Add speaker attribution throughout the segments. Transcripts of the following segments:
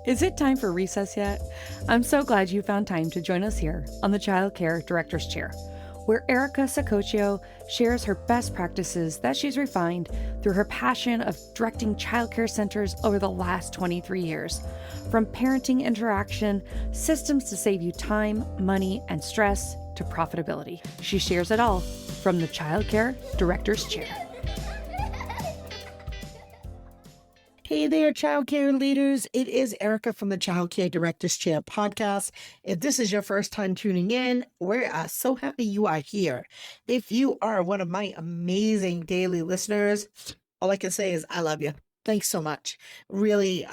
Speaker 1: Is it time for recess yet? I'm so glad you found time to join us here on the Childcare Director's Chair, where Erica Sacoccio shares her best practices that she's refined through her passion of directing childcare centers over the last 23 years. From parenting interaction, systems to save you time, money, and stress, to profitability. She shares it all from the Childcare Director's Chair.
Speaker 2: Hey there, childcare leaders. It is Erica from the Childcare Director's Chair podcast. If this is your first time tuning in, we are so happy you are here. If you are one of my amazing daily listeners, all I can say is I love you. Thanks so much. Really,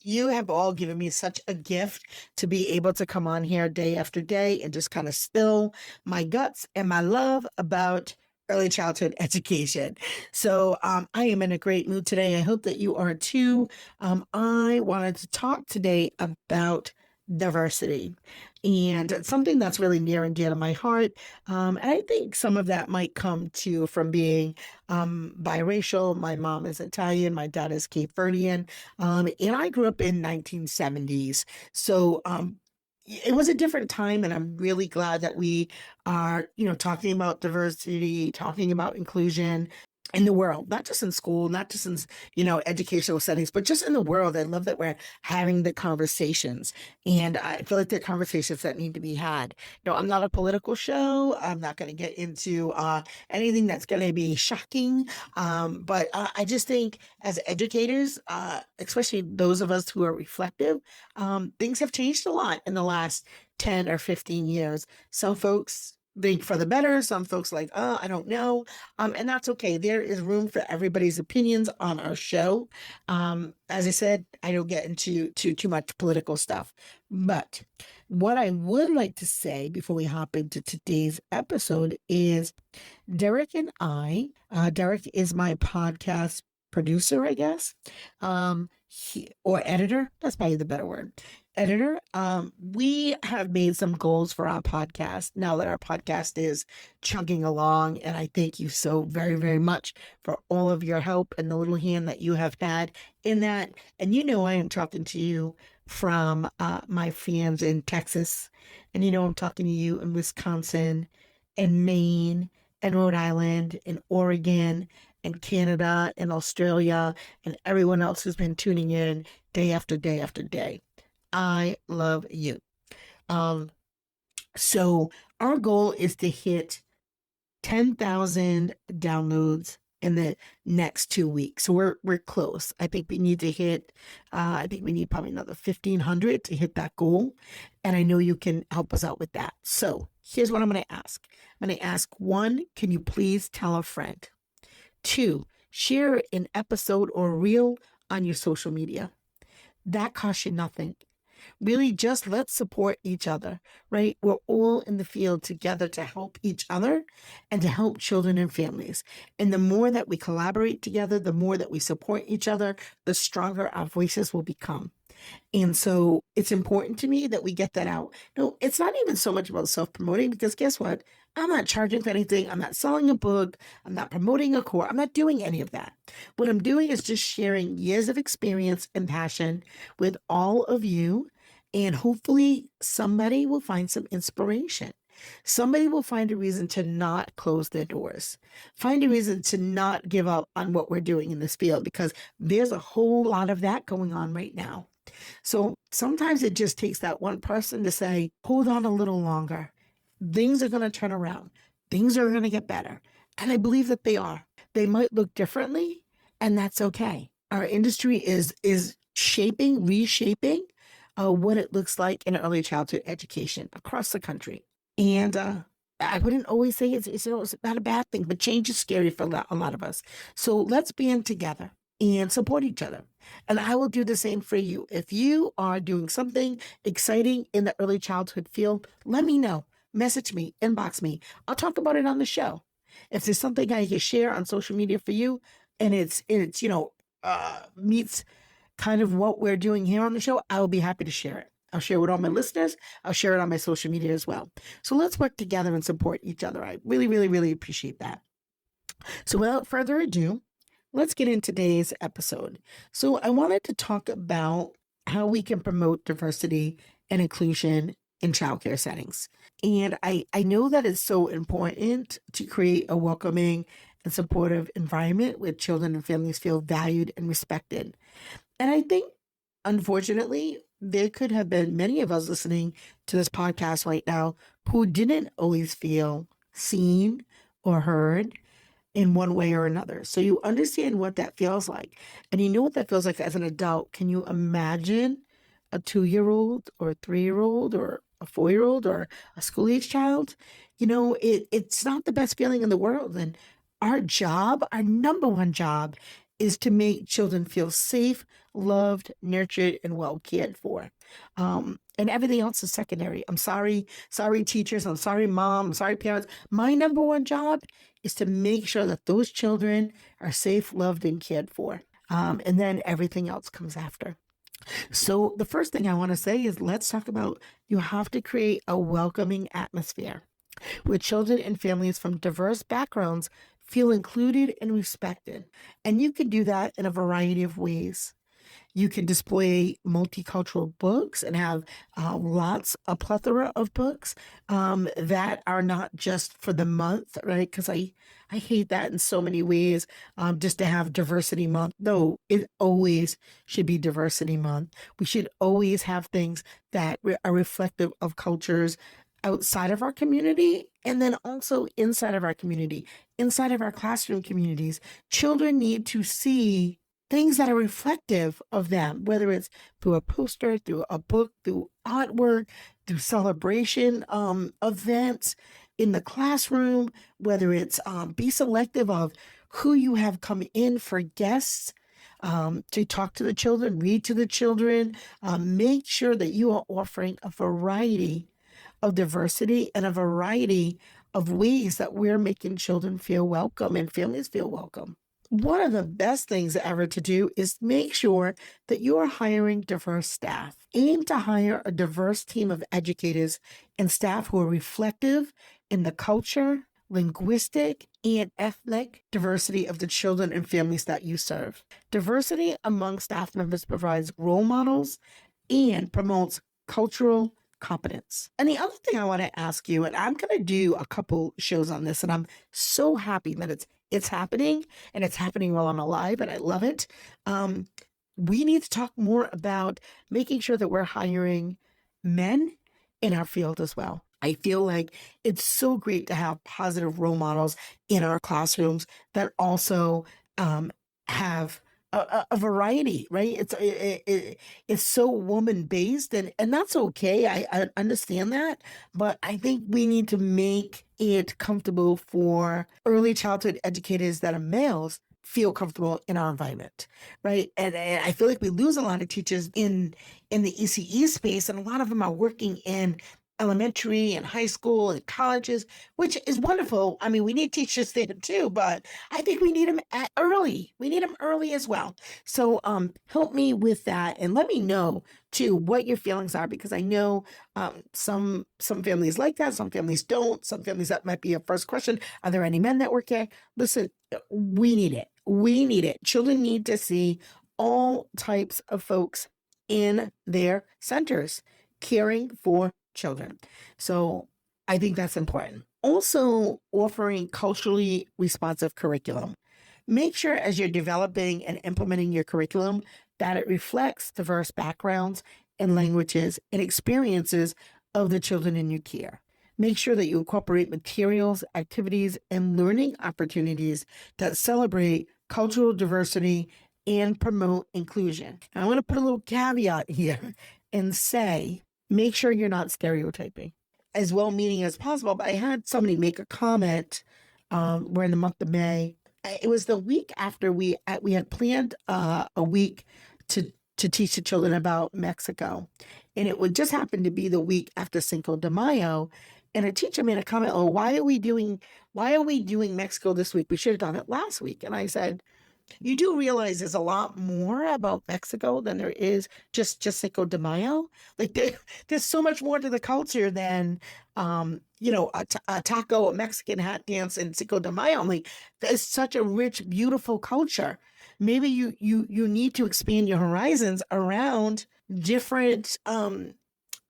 Speaker 2: you have all given me such a gift to be able to come on here day after day and just kind of spill my guts and my love about early childhood education. So I am in a great mood today. I hope that you are too. I wanted to talk today about diversity and something that's really near and dear to my heart. And I think some of that might come from being biracial. My mom is Italian, my dad is Cape Verdean, and I grew up in 1970s. So it was a different time, and I'm really glad that we are, talking about diversity, talking about inclusion in the world, not just in school, not just in, educational settings, but just in the world. I love that we're having the conversations, and I feel like they're conversations that need to be had. I'm not a political show. I'm not going to get into anything that's going to be shocking, but I just think as educators, especially those of us who are reflective, things have changed a lot in the last 10 or 15 years. Some folks think for the better. Some folks like, oh, I don't know. And that's okay. There is room for everybody's opinions on our show. As I said, I don't get into too much political stuff. But what I would like to say before we hop into today's episode is Derek and Derek is my podcast producer, I guess, or editor. That's probably the better word. Editor. We have made some goals for our podcast now that our podcast is chugging along, and I thank you so very, very much for all of your help and the little hand that you have had in that. And I am talking to you from my fans in Texas, and I'm talking to you in Wisconsin and Maine and Rhode Island and Oregon and Canada and Australia and everyone else who's been tuning in day after day after day. I love you. So our goal is to hit 10,000 downloads in the next 2 weeks. So we're close. I think we need to hit, probably another 1,500 to hit that goal. And I know you can help us out with that. So here's what I'm going to ask. I'm going to ask, 1, can you please tell a friend? 2, share an episode or reel on your social media. That costs you nothing. Really, just let's support each other, right? We're all in the field together to help each other and to help children and families. And the more that we collaborate together, the more that we support each other, the stronger our voices will become. And so it's important to me that we get that out. No, it's not even so much about self-promoting, because guess what? I'm not charging for anything. I'm not selling a book. I'm not promoting a course. I'm not doing any of that. What I'm doing is just sharing years of experience and passion with all of you. And hopefully somebody will find some inspiration. Somebody will find a reason to not close their doors. Find a reason to not give up on what we're doing in this field, because there's a whole lot of that going on right now. So sometimes it just takes that one person to say, hold on a little longer. Things are going to turn around. Things are going to get better. And I believe that they are. They might look differently, and that's okay. Our industry is reshaping what it looks like in early childhood education across the country. And I wouldn't always say it's not a bad thing, but change is scary for a lot of us. So let's band together and support each other. And I will do the same for you. If you are doing something exciting in the early childhood field, let me know. Message me, inbox me. I'll talk about it on the show. If there's something I can share on social media for you, and it's meets kind of what we're doing here on the show, I will be happy to share it. I'll share it with all my listeners. I'll share it on my social media as well. So let's work together and support each other. I really, really, really appreciate that. So without further ado, let's get into today's episode. So, I wanted to talk about how we can promote diversity and inclusion in childcare settings. And I know that it's so important to create a welcoming and supportive environment where children and families feel valued and respected. And I think, unfortunately, there could have been many of us listening to this podcast right now who didn't always feel seen or heard in one way or another. So you understand what that feels like. And you know what that feels like as an adult. Can you imagine a 2-year-old or a 3-year-old or a 4-year-old or a school age child? It's not the best feeling in the world. And our job, our number one job, is to make children feel safe, loved, nurtured, and well cared for. And everything else is secondary. I'm sorry, teachers. I'm sorry, mom. I'm sorry, parents. My number one job is to make sure that those children are safe, loved, and cared for. And then everything else comes after. So the first thing I want to say is let's talk about you have to create a welcoming atmosphere where children and families from diverse backgrounds feel included and respected. And you can do that in a variety of ways. You can display multicultural books and have a plethora of books that are not just for the month, right? Because I hate that in so many ways, just to have diversity month. No, it always should be diversity month. We should always have things that are reflective of cultures outside of our community and then also inside of our community, inside of our classroom communities. Children need to see things that are reflective of them, whether it's through a poster, through a book, through artwork, through celebration events in the classroom, whether it's be selective of who you have come in for guests to talk to the children, read to the children, make sure that you are offering a variety of diversity and a variety of ways that we're making children feel welcome and families feel welcome. One of the best things ever to do is make sure that you are hiring diverse staff. Aim to hire a diverse team of educators and staff who are reflective in the culture, linguistic, and ethnic diversity of the children and families that you serve. Diversity among staff members provides role models and promotes cultural competence. And the other thing I want to ask you, and I'm going to do a couple shows on this, and I'm so happy that it's happening, and it's happening while I'm alive, and I love it. We need to talk more about making sure that we're hiring men in our field as well. I feel like it's so great to have positive role models in our classrooms that also have a variety, right? It's so woman based, and that's okay. I understand that, but I think we need to make it comfortable for early childhood educators that are males feel comfortable in our environment, right? And I feel like we lose a lot of teachers in the ECE space, and a lot of them are working in elementary and high school and colleges, which is wonderful. I mean, we need teachers there too, but I think we need them early. We need them early as well. So help me with that and let me know too what your feelings are, because I know some families like that, some families don't, some families that might be a first question. Are there any men that work here? Listen, we need it. We need it. Children need to see all types of folks in their centers caring for children. So I think that's important. Also, offering culturally responsive curriculum. Make sure as you're developing and implementing your curriculum that it reflects diverse backgrounds and languages and experiences of the children in your care. Make sure that you incorporate materials, activities, and learning opportunities that celebrate cultural diversity and promote inclusion. And I want to put a little caveat here and say, make sure you're not stereotyping. As well-meaning as possible, but I had somebody make a comment. We're in the month of May. It was the week after we had planned a week to teach the children about Mexico, and it would just happen to be the week after Cinco de Mayo. And a teacher made a comment, "Oh, why are we doing Mexico this week? We should have done it last week." And I said, You do realize there's a lot more about Mexico than there is just Cinco de Mayo. Like there's so much more to the culture than a taco, a Mexican hat dance, and Cinco de Mayo. I'm like, there's such a rich, beautiful culture. Maybe you need to expand your horizons around different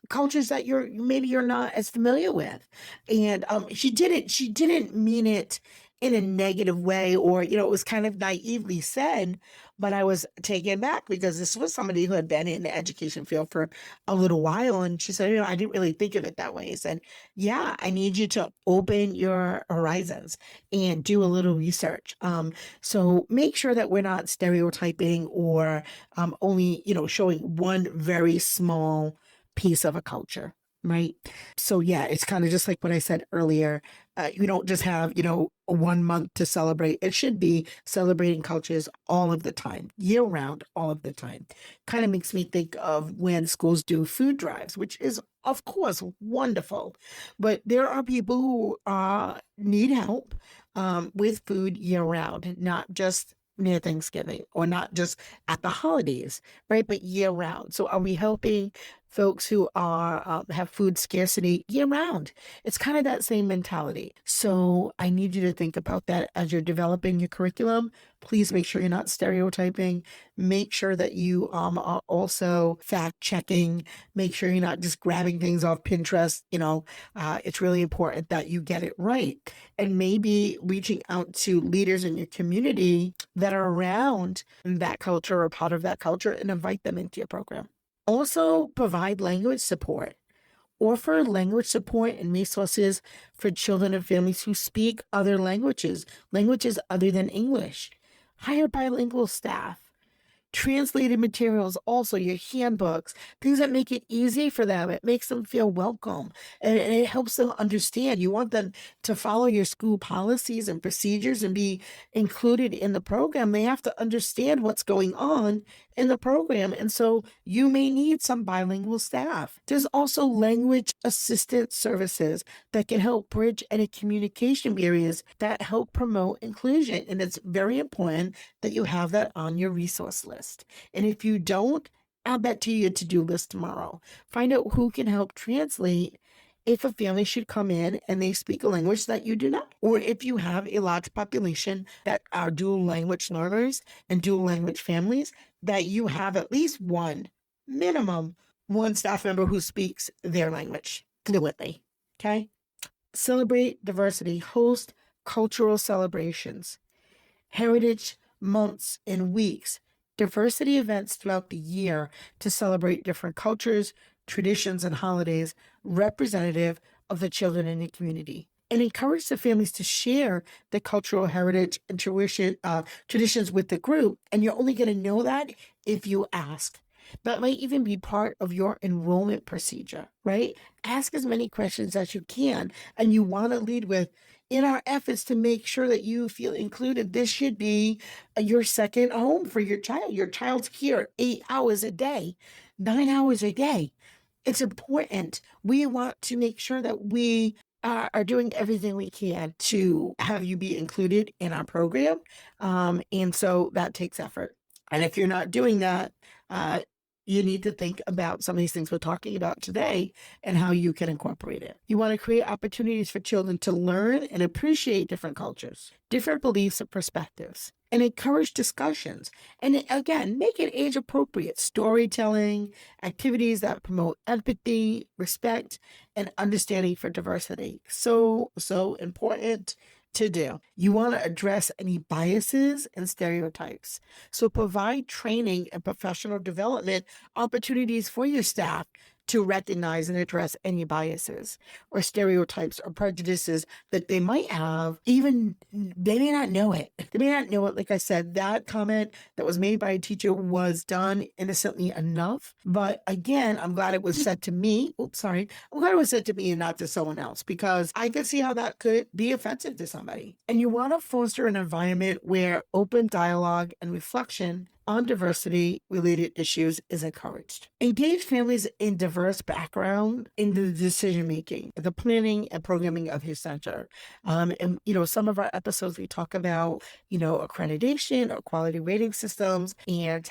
Speaker 2: cultures that you're not as familiar with. And she didn't mean it in a negative way, or it was kind of naively said, but I was taken back because this was somebody who had been in the education field for a little while, and she said, I didn't really think of it that way. I said, yeah, I need you to open your horizons and do a little research. So make sure that we're not stereotyping or only showing one very small piece of a culture, right? So yeah, it's kind of just like what I said earlier. You don't just have, 1 month to celebrate. It should be celebrating cultures all of the time, year round, all of the time. Kind of makes me think of when schools do food drives, which is, of course, wonderful. But there are people who need help with food year round, not just near Thanksgiving or not just at the holidays, right? But year round. So are we helping folks who are have food scarcity year round? It's kind of that same mentality. So I need you to think about that as you're developing your curriculum. Please make sure you're not stereotyping. Make sure that you are also fact checking. Make sure you're not just grabbing things off Pinterest. It's really important that you get it right. And maybe reaching out to leaders in your community that are around that culture or part of that culture and invite them into your program. Also, provide language support. Offer language support and resources for children and families who speak other languages other than English. Hire bilingual staff. Translated materials, also your handbooks, things that make it easy for them. It makes them feel welcome, and it helps them understand. You want them to follow your school policies and procedures and be included in the program. They have to understand what's going on in the program. And so you may need some bilingual staff. There's also language assistance services that can help bridge any communication barriers that help promote inclusion. And it's very important that you have that on your resource list. And if you don't, add that to your to-do list tomorrow. Find out who can help translate if a family should come in and they speak a language that you do not, or if you have a large population that are dual language learners and dual language families, that you have at least minimum one staff member who speaks their language fluently. Okay? Celebrate diversity. Host cultural celebrations, heritage months and weeks, diversity events throughout the year to celebrate different cultures, traditions, and holidays representative of the children in the community. And encourage the families to share the cultural heritage and traditions with the group. And you're only going to know that if you ask. That might even be part of your enrollment procedure, right? Ask as many questions as you can. And you want to lead with, in our efforts to make sure that you feel included, this should be your second home for your child. Your child's here 8 hours a day, 9 hours a day. It's important. We want to make sure that we are doing everything we can to have you be included in our program. And so that takes effort. And if you're not doing that, you need to think about some of these things we're talking about today and how you can incorporate it. You want to create opportunities for children to learn and appreciate different cultures, different beliefs and perspectives, and encourage discussions. And again, make it age appropriate. Storytelling, activities that promote empathy, respect, and understanding for diversity. So important to do. You want to address any biases and stereotypes. So provide training and professional development opportunities for your staff to recognize and address any biases or stereotypes or prejudices that they might have. Even they may not know it. They may not know it. Like I said, that comment that was made by a teacher was done innocently enough. But again, I'm glad it was said to me. I'm glad it was said to me and not to someone else, because I could see how that could be offensive to somebody. And you want to foster an environment where open dialogue and reflection on diversity-related issues is encouraged. Engage families in diverse background in the decision-making, the planning and programming of your center. And, some of our episodes, we talk about, accreditation or quality rating systems and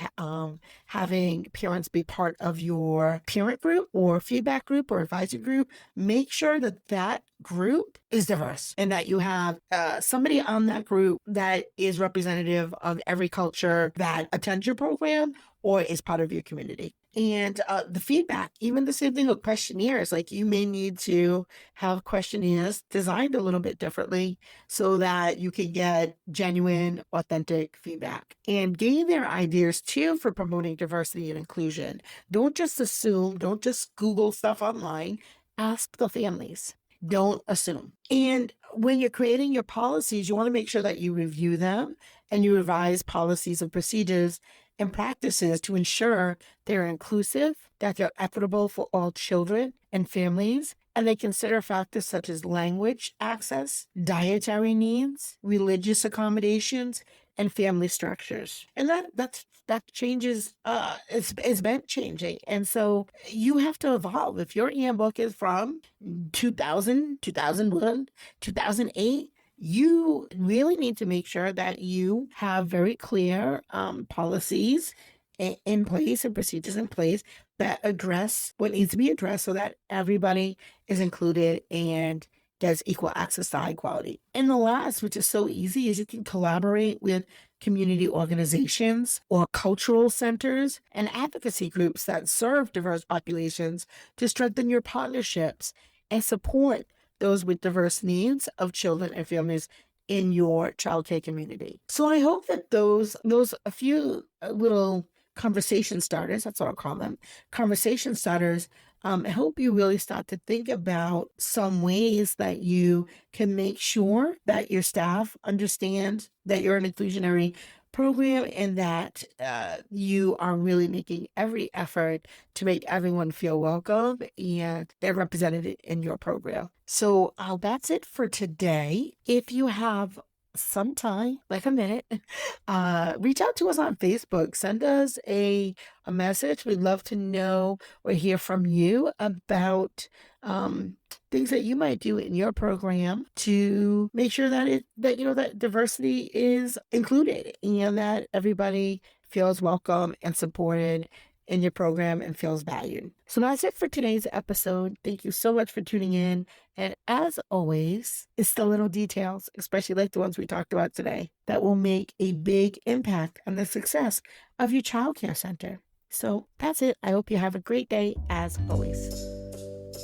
Speaker 2: having parents be part of your parent group or feedback group or advisory group. Make sure that that group is diverse and that you have somebody on that group that is representative of every culture that attends your program or is part of your community. And the feedback, even the same thing with questionnaires, like you may need to have questionnaires designed a little bit differently so that you can get genuine, authentic feedback. And gain their ideas too for promoting diversity and inclusion. Don't just assume, don't just Google stuff online, ask the families. Don't assume. And when you're creating your policies, you want to make sure that you review them and you revise policies and procedures and practices to ensure they're inclusive, that they're equitable for all children and families, and they consider factors such as language access, dietary needs, religious accommodations, and family structures. And that changes, it's been changing. And so you have to evolve. If your handbook is from 2000, 2001, 2008, you really need to make sure that you have very clear policies in place and procedures in place that address what needs to be addressed so that everybody is included and gets equal access to high quality. And the last, which is so easy, is you can collaborate with community organizations or cultural centers and advocacy groups that serve diverse populations to strengthen your partnerships and support those with diverse needs of children and families in your childcare community. So I hope that those a few little conversation starters, that's what I'll call them, conversation starters, I hope you really start to think about some ways that you can make sure that your staff understand that you're an inclusionary program and that you are really making every effort to make everyone feel welcome and they're represented in your program. So that's it for today. If you have some time, like a minute, reach out to us on Facebook. Send us a message. We'd love to know or hear from you about things that you might do in your program to make sure that that diversity is included and that everybody feels welcome and supported in your program and feels valued. So that's it for today's episode. Thank you so much for tuning in. And as always, it's the little details, especially like the ones we talked about today, that will make a big impact on the success of your childcare center. So that's it. I hope you have a great day as always.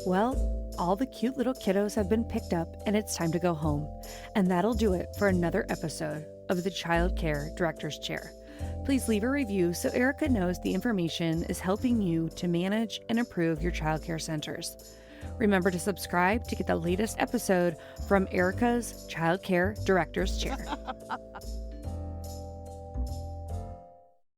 Speaker 1: Well, all the cute little kiddos have been picked up and it's time to go home. And that'll do it for another episode of the Childcare Director's Chair. Please leave a review so Erica knows the information is helping you to manage and improve your childcare centers. Remember to subscribe to get the latest episode from Erica's Childcare Director's Chair.